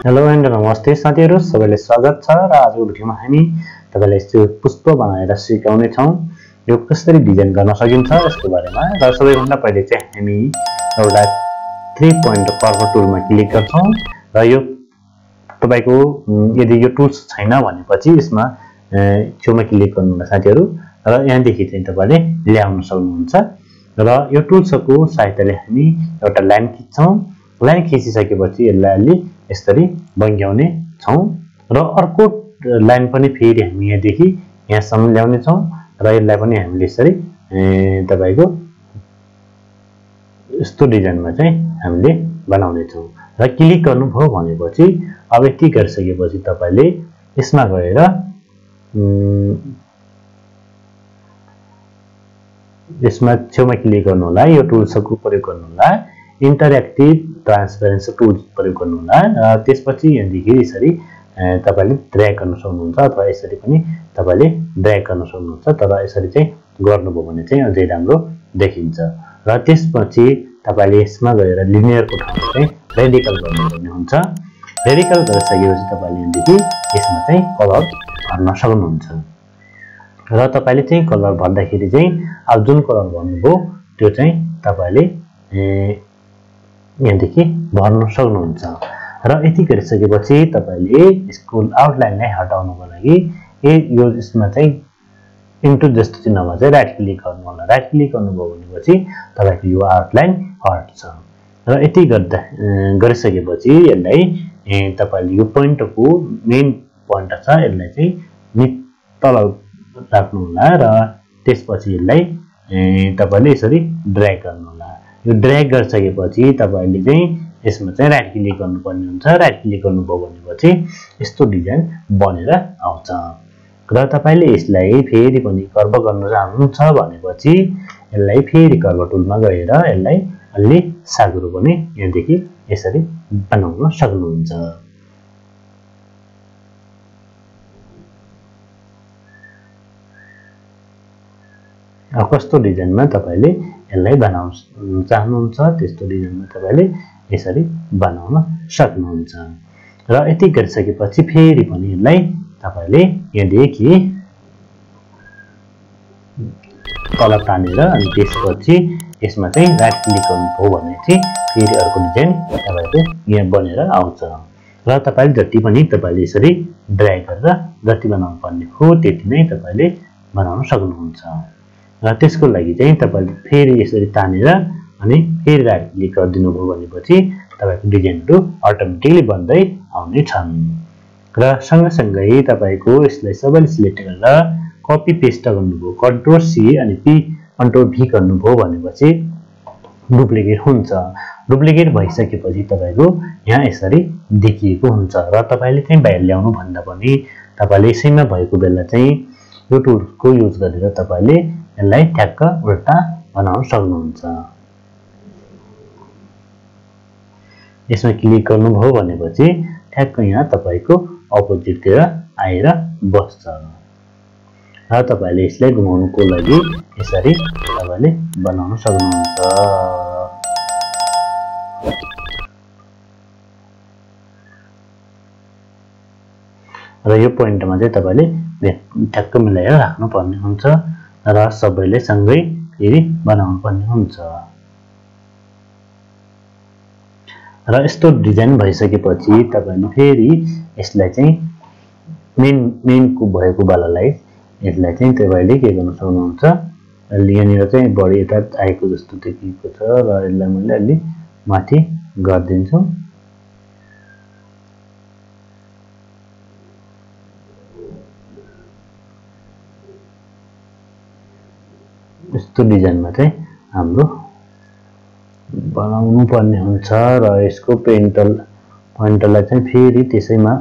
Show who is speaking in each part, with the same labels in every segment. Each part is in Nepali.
Speaker 1: हेलो एन्ड नमस्ते साथीहरु, सबैलाई स्वागत छ र आजको भिडियोमा हामी तपाईलाई यस्तो पुष्प बनाएर सिकाउने छौं। यो कसरी डिजाइन गर्न सकिन्छ यसको बारेमा। र सबैभन्दा पहिले चाहिँ हामी एउटा 3 पोइन्ट कर्व टुलमा क्लिक गर्छौं र यो तपाईको यदि यो टुल्स छैन भनेपछि यसमा छेउमा क्लिक गर्नु होला साथीहरु र यहाँ देखि चाहिँ तपाईले ल्याउन सक्नुहुन्छ। र यो टुल्सको सहायताले हामी एउटा लाइन खिच्छौं। लाइन खिचिसकेपछि यसलाई अलि यसरी बङ्ग्याउने छौं र अर्को लाइन पनि फेरि हामी यहाँ देखि यहाँसम्म ल्याउने छौं र यसलाई पनि हामीले यसरी तपाईको यस्तो डिजाइनमा चाहिँ हामीले बनाउने छौं। र क्लिक गर्नुभयो भनेपछि अब यति गरिसकेपछि तपाईले यसमा गएर यसमा छेउमा क्लिक गर्नु होला। यो टुल्सको प्रयोग गर्नु होला। इन्टरएक्टिभ ट्रान्सपेरेन्सी टुल्स प्रयोग गर्नु होला र त्यसपछि यहाँदेखि यसरी तपाईले ड्र्याग गर्न सक्नुहुन्छ अथवा यसरी पनि तपाईले ड्र्याग गर्न सक्नुहुन्छ। तर यसरी चाहिँ गर्नुभयो भने चाहिँ अझै राम्रो देखिन्छ। र त्यसपछि तपाईले यसमा गएर लिनियरको ठाउँमा चाहिँ रेडिकल गर्नुपर्ने हुन्छ। रेडिकल गरिसकेपछि तपाईले यहाँदेखि यसमा चाहिँ कलर भर्न सक्नुहुन्छ। र तपाईले चाहिँ कलर भर्दाखेरि चाहिँ अब जुन कलर भन्नुभयो त्यो चाहिँ तपाईले यहाँदेखि भर्न सक्नुहुन्छ। र यति गरिसकेपछि तपाईले यसको आउटलाइनलाई हटाउनको लागि यो यसमा चाहिँ इन्टु जस्तो चिन्हमा चाहिँ राइट क्लिक गर्नु होला। राइट क्लिक गर्नुभयो भनेपछि तपाईको यो आउटलाइन हट्छ। र यति गरिसकेपछि यसलाई तपाईले यो पोइन्टको मेन पोइन्ट छ यसलाई चाहिँ तल राख्नु होला र त्यसपछि यसलाई तपाईले यसरी ड्र्याग गर्नु होला। यो ड्र्याग गरिसकेपछि तपाईले चाहिँ यसमा चाहिँ राइट क्लिक गर्नुपर्ने हुन्छ। राइट क्लिक गर्नुभयो भनेपछि यस्तो डिजाइन बनेर आउँछ। र तपाईले यसलाई फेरि पनि कर्व गर्न चाहनुहुन्छ भनेपछि यसलाई फेरि कर्व टुलमा गएर यसलाई अलि साग्रो पनि यहाँदेखि यसरी बनाउन सक्नुहुन्छ। अब कस्तो डिजाइनमा तपाईले यसलाई बनाउन चाहनुहुन्छ त्यस्तो डिजाइनमा तपाईले यसरी बनाउन सक्नुहुन्छ। र यति गरिसकेपछि फेरि पनि यसलाई तपाईले यहाँदेखि तल तानेर अनि त्यसपछि यसमा चाहिँ राइट क्लिक गर्नुभयो भने चाहिँ फेरि अर्को डिजाइन तपाईको यहाँ बनेर आउँछ। र तपाईले जति पनि तपाईले यसरी ड्र्याग गरेर जति बनाउनु पर्ने हो त्यति नै तपाईले बनाउन सक्नुहुन्छ। र त्यसको लागि चाहिँ तपाईले फेरि यसरी तानेर अनि फेरि राइट क्लिक गरिदिनु भयो भनेपछि तपाईको डिजाइनहरु अटोमेटिकली बन्दै आउने छन्। र सँगसँगै तपाईको यसलाई सबैले सिलेक्ट गरेर कपी पेस्ट गर्नुभयो कन्ट्रोल सी अनि कन्ट्रोल भी गर्नुभयो भनेपछि डुप्लिकेट हुन्छ। डुप्लिकेट भइसकेपछि तपाईको यहाँ यसरी देखिएको हुन्छ। र तपाईले चाहिँ बाहिर ल्याउनु भन्दा पनि तपाईले यसैमा भएको बेला चाहिँ यो टुलको युज गरेर तपाईले यसलाई ठ्याक्क उल्टा बनाउन सक्नुहुन्छ। यसमा क्लिक गर्नुभयो भनेपछि ठ्याक्क यहाँ तपाईको अपोजिटतिर आएर बस्छ। र तपाईले यसलाई घुमाउनुको लागि यसरी तपाईले बनाउन सक्नुहुन्छ। र यो पोइन्टमा चाहिँ तपाईले ठ्याक्क मिलाएर राख्नु पर्ने हुन्छ र सबैले सँगै फेरि बनाउनु पर्ने हुन्छ। र यस्तो डिजाइन भइसकेपछि तपाईले फेरि यसलाई चाहिँ मेनको भएको बेलालाई यसलाई चाहिँ तपाईले के गर्न सक्नुहुन्छ। यहाँनिर चाहिँ बढी यता आएको जस्तो देखिएको छ र यसलाई मैले अलि माथि गरिदिन्छु। यस्तो डिजाइनमा चाहिँ हाम्रो बनाउनु पर्ने हुन्छ। र यसको पोइन्टलाई चाहिँ फेरि त्यसैमा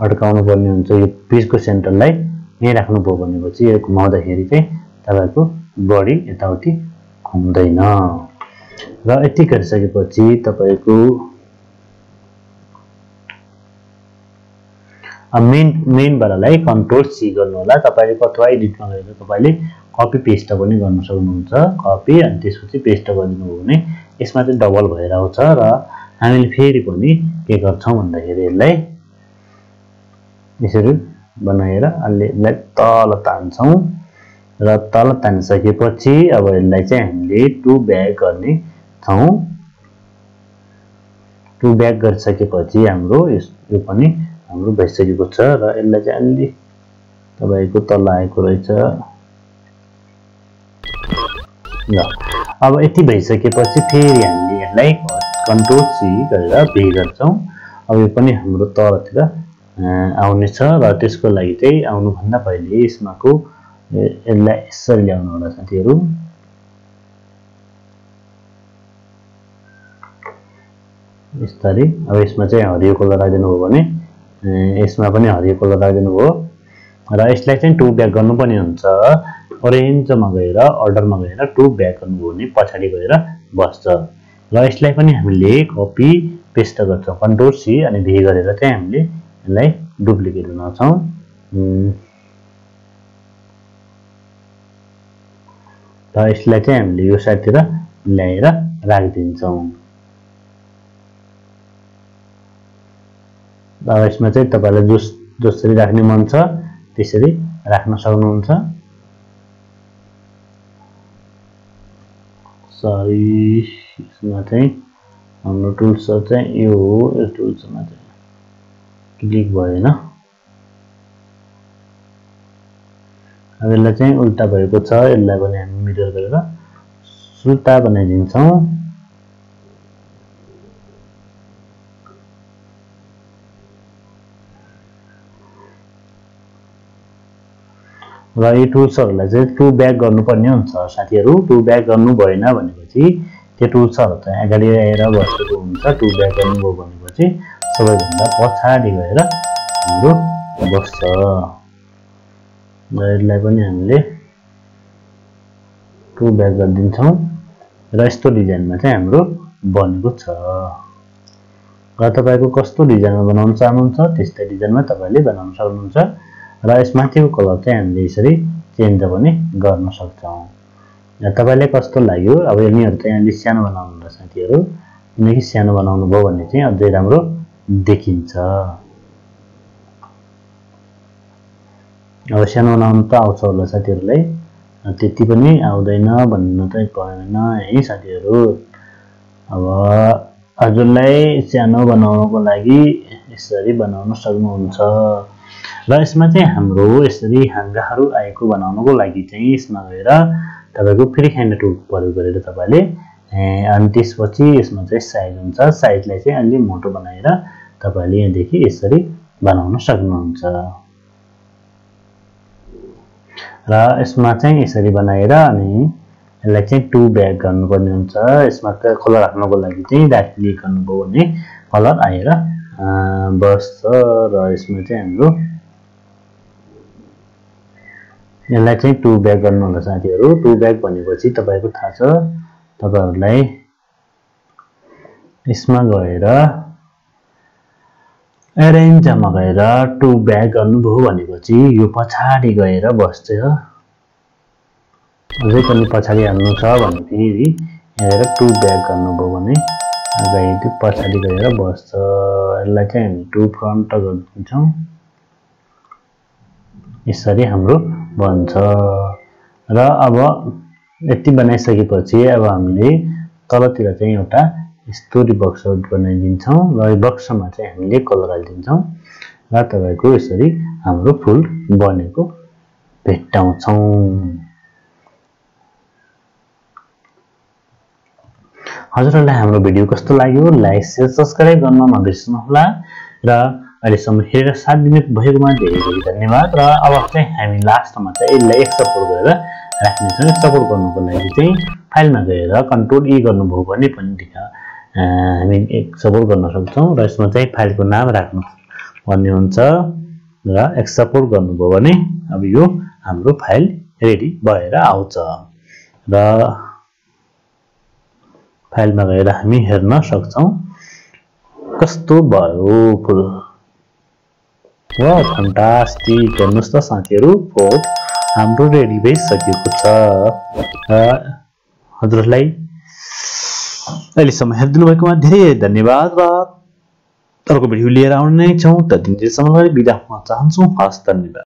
Speaker 1: अड्काउनु पर्ने हुन्छ। यो पिचको सेन्टरलाई यही राख्नुभयो भनेपछि यो घुमाउँदाखेरि चाहिँ तपाईको बडी यताउति घुम्दैन। र यति गरिसकेपछि तपाईको मेन वालालाई कन्ट्रोल सी गर्नु होला। तपाईले अथवा एडिटमा गएर तपाईले कपी पेस्ट पनि गर्न सक्नुहुन्छ। कपी अनि त्यसपछि पेस्ट गरिदिनु हो भने यसमा चाहिँ डबल भएर आउँछ र हामीले फेरि पनि के गर्छौं भन्दाखेरि यसलाई यसरी बनाएर अलि यसलाई तल तान्छौं र तल तानिसकेपछि अब यसलाई चाहिँ हामीले 2 ब्याक गर्ने छौं 2 ब्याक गरिसकेपछि हाम्रो यो पनि हाम्रो भइसकेको छ र यसलाई चाहिँ अलि तपाईको तल आएको रहेछ ल अब यति भइसकेपछि फेरि हामीले यसलाई कन्ट्रोल सी गरेर भी गर्छौं अब यो पनि हाम्रो तलतिर आउने छ र त्यसको लागि चाहिँ आउनु भन्दा पहिले यसमाको यसलाई यसरी ल्याउनु होला साथीहरु यसरी अब यसमा चाहिँ हरियो कलर राख्दिनु हो भने यसमा पनि हरियो कलर राख्दिनु हो र यसलाई चाहिँ 2 ब्याक गर्नुपर्ने हुन्छ ओरेन्जमा गएर अर्डरमा गएर 2 ब्याक गर्नु भने पछाडी गएर बस्छ र यसलाई पनि हामीले कपी पेस्ट गर्छौं कन्ट्रोल सी अनि भी गरेर चाहिँ हामीले यसलाई डुप्लिकेट बनाउँछौं र यसलाई चाहिँ हामीले यो साइडतिर ल्याएर राखिदिन्छौं अब यसमा चाहिँ तपाईलाई जसरी राख्ने मन छ त्यसरी राख्न सक्नुहुन्छ सरी यसमा चाहिँ हाम्रो टुल्स चाहिँ यो हो यो टुल्समा चाहिँ क्लिक भएन अब यसलाई चाहिँ उल्टा भएको छ यसलाई पनि हामी मिरर गरेर सुल्टा बनाइदिन्छौं र यो टुल्सहरुलाई चाहिँ 2 ब्याक गर्नुपर्ने हुन्छ साथीहरु 2 ब्याक गर्नु भएन भनेपछि त्यो टुल्सहरु चाहिँ अगाडि आएर बसेको हुन्छ 2 ब्याक गर्नुभयो भनेपछि सबैभन्दा पछाडी गएर हाम्रो बस्छ र यसलाई पनि हामीले 2 ब्याक गरिदिन्छौं र यस्तो डिजाइनमा चाहिँ हाम्रो बनेको छ र तपाईको कस्तो डिजाइनमा बनाउन चाहनुहुन्छ त्यस्तै डिजाइनमा तपाईले बनाउन सक्नुहुन्छ र यसमाथिको कलर चाहिँ हामीले यसरी चेन्ज पनि गर्न सक्छौं तपाईलाई कस्तो लाग्यो अब यिनीहरु चाहिँ अलि सानो बनाउनु होला साथीहरु किनकि सानो बनाउनु भयो भने चाहिँ अझै राम्रो देखिन्छ अब सानो बनाउनु त आउँछ होला साथीहरुलाई त्यति पनि आउँदैन भन्नु चाहिँ पर्दैन है साथीहरु अब हजुरलाई सानो बनाउनको लागि यसरी बनाउन सक्नुहुन्छ र यसमा चाहिँ हाम्रो यसरी हाँगाहरु आएको बनाउनको लागि चाहिँ यसमा गएर तपाईको फ्री ह्यान्ड टुल प्रयोग गरेर तपाईले अनि त्यसपछि यसमा चाहिँ साइज हुन्छ साइजलाई चाहिँ अलि मोटो बनाएर तपाईले यहाँ देखि यसरी बनाउन सक्नुहुन्छ र यसमा चाहिँ यसरी बनाएर अनि यसलाई चाहिँ 2 ब्याक गर्नुपर्ने हुन्छ यसमा कलर राख्नको लागि चाहिँ राइट क्लिक गर्नुभयो भने कलर आएर बस्छ र यसमा चाहिँ हाम्रो यसलाई चाहिँ 2 ब्याक गर्नु होला साथीहरु 2 ब्याक भनेपछि तपाईको थाहा छ तपाईहरुलाई यसमा गएर अरेन्जमा गएर 2 ब्याक गर्नुभयो भनेपछि यो पछाडी गएर बस्छ अझै पनि पछाडी हाल्नु छ भने फेरि यहाँ 2 ब्याक गर्नुभयो भने अगाडि पछाडी गएर बस्छ यसलाई चाहिँ हामी 2 फ्रन्ट गर्छौं यसरी हाम्रो बन्छ र अब यति बनाइसकेपछि अब हामीले तलतिर चाहिँ एउटा स्टोरी बक्स बनाइदिन्छौं र यो बक्समा चाहिँ हामीले कलर हाल्दिन्छौं र तपाईको यसरी हाम्रो फुल बनेको भेट्टाउँछौं हजुरहरुलाई हाम्रो भिडियो कस्तो लाग्यो लाइक शेयर सब्स्क्राइब गर्न नबिर्सनु होला र अहिलेसम्म हेरेर साथ दिनु भएकोमा धेरै धेरै धन्यवाद र अब चाहिँ हामी लास्टमा चाहिँ यसलाई एक्सपोर्ट गरेर राख्ने छौं एक्सपोर्ट गर्नुको लागि चाहिँ फाइलमा गएर कन्ट्रोल ई गर्नुभयो भने पनि हामी एक्सपोर्ट गर्न सक्छौं र यसमा चाहिँ फाइलको नाम राख्नु पर्ने हुन्छ र एक्सपोर्ट गर्नुभयो भने अब यो हाम्रो फाइल रेडी भएर आउँछ र फाइलमा गएर हामी हेर्न सक्छौं कस्तो भयो फुल वाह फ्यान्टास्टिक हेर्नुस् त साथीहरु फोटो हाम्रो रेडी भइसकेको छ हजुरलाई अहिलेसम्म हेरिदिनु भएकोमा धेरै धन्यवाद। अर्को भिडियो लिएर आउने नै छौँ। त दिनसम्म बिदा हुन चाहन्छु। हस्, धन्यवाद।